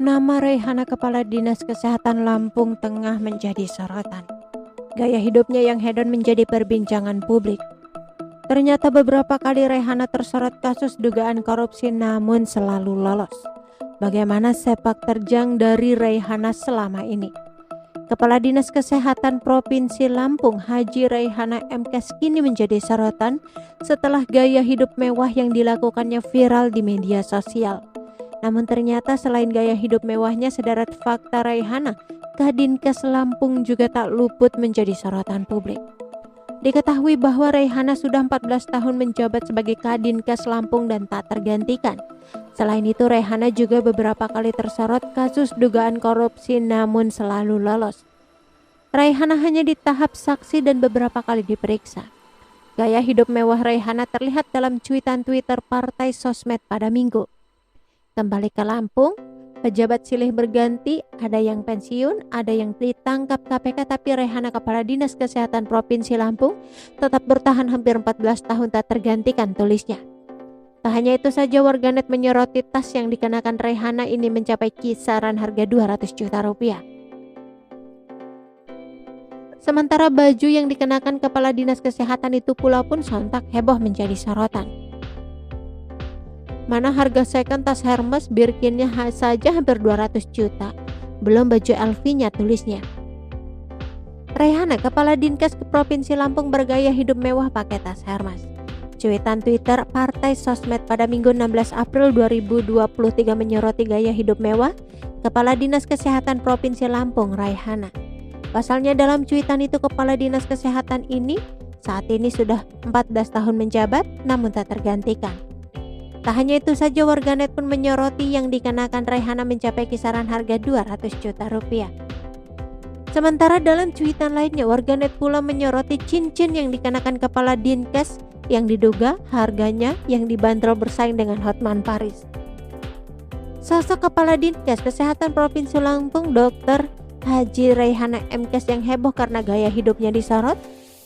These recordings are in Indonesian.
Nama Raihana Kepala Dinas Kesehatan Lampung tengah menjadi sorotan. Gaya hidupnya yang hedon menjadi perbincangan publik. Ternyata beberapa kali Raihana tersorot kasus dugaan korupsi namun selalu lolos. Bagaimana sepak terjang dari Raihana selama ini? Kepala Dinas Kesehatan Provinsi Lampung Haji Raihana M.Kes kini menjadi sorotan setelah gaya hidup mewah yang dilakukannya viral di media sosial. Namun ternyata selain gaya hidup mewahnya, sederet fakta Raihana, Kadinkes Lampung juga tak luput menjadi sorotan publik. Diketahui bahwa Raihana sudah 14 tahun menjabat sebagai Kadinkes Lampung dan tak tergantikan. Selain itu, Raihana juga beberapa kali tersorot kasus dugaan korupsi namun selalu lolos. Raihana hanya di tahap saksi dan beberapa kali diperiksa. Gaya hidup mewah Raihana terlihat dalam cuitan Twitter Partai Sosmed pada Minggu. Kembali ke Lampung, pejabat silih berganti, ada yang pensiun, ada yang ditangkap KPK, tapi Raihana Kepala Dinas Kesehatan Provinsi Lampung tetap bertahan hampir 14 tahun tak tergantikan, tulisnya. Tak hanya itu saja, warganet menyoroti tas yang dikenakan Raihana ini mencapai kisaran harga 200 juta rupiah. Sementara baju yang dikenakan Kepala Dinas Kesehatan itu pula pun sontak heboh menjadi sorotan. Mana harga second tas Hermes Birkinnya saja hampir 200 juta, belum baju LV-nya, tulisnya. Raihana Kepala Dinkes ke Provinsi Lampung bergaya hidup mewah pakai tas Hermes. Cuitan Twitter Partai Sosmed pada Minggu 16 April 2023 menyoroti gaya hidup mewah Kepala Dinas Kesehatan Provinsi Lampung Raihana. Pasalnya dalam cuitan itu, Kepala Dinas Kesehatan ini saat ini sudah 14 tahun menjabat namun tak tergantikan. Tak hanya itu saja, warganet pun menyoroti yang dikenakan Raihana mencapai kisaran harga 200 juta rupiah. Sementara dalam cuitan lainnya, warganet pula menyoroti cincin yang dikenakan Kepala Dinkes yang diduga harganya yang dibanderol bersaing dengan Hotman Paris. Sosok Kepala Dinkes Kesehatan Provinsi Lampung Dr. Haji Raihana M.Kes yang heboh karena gaya hidupnya disorot.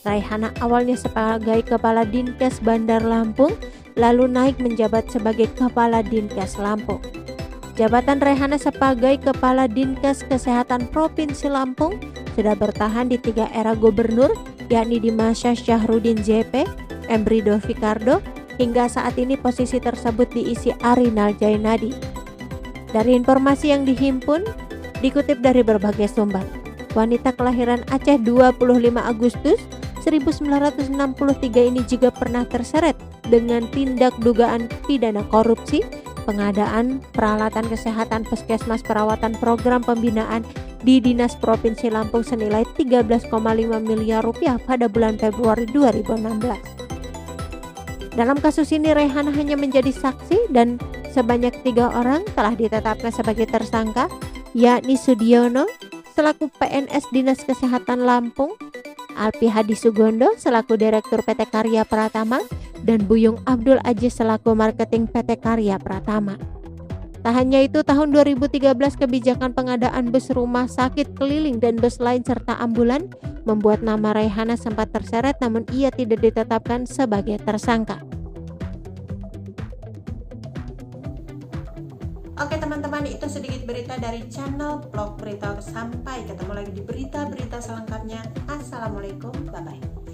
Raihana awalnya sebagai Kepala Dinkes Bandar Lampung, lalu naik menjabat sebagai Kepala Dinkes Lampung. Jabatan Raihana sebagai Kepala Dinkes Kesehatan Provinsi Lampung sudah bertahan di 3 era gubernur, yakni di masa Syahrudin JP, Emrido Fikardo, hingga saat ini posisi tersebut diisi Arinal Jainadi. Dari informasi yang dihimpun, dikutip dari berbagai sumber, wanita kelahiran Aceh 25 Agustus 1963 ini juga pernah terseret dengan tindak dugaan pidana korupsi, pengadaan peralatan kesehatan puskesmas, perawatan program pembinaan di Dinas Provinsi Lampung senilai 13,5 miliar rupiah pada bulan Februari 2016. Dalam kasus ini Raihana hanya menjadi saksi dan sebanyak 3 orang telah ditetapkan sebagai tersangka, yakni Sudiono selaku PNS Dinas Kesehatan Lampung, Alpi Hadi Sugondo selaku Direktur PT Karya Pratama, dan Buyung Abdul Aziz selaku Marketing PT Karya Pratama. Tak hanya itu, tahun 2013 kebijakan pengadaan bus rumah sakit keliling dan bus lain serta ambulan membuat nama Raihana sempat terseret namun ia tidak ditetapkan sebagai tersangka. Oke teman-teman, itu sedikit berita dari channel Vlog Berita. Sampai ketemu lagi di berita-berita selengkapnya. Assalamualaikum, bye-bye.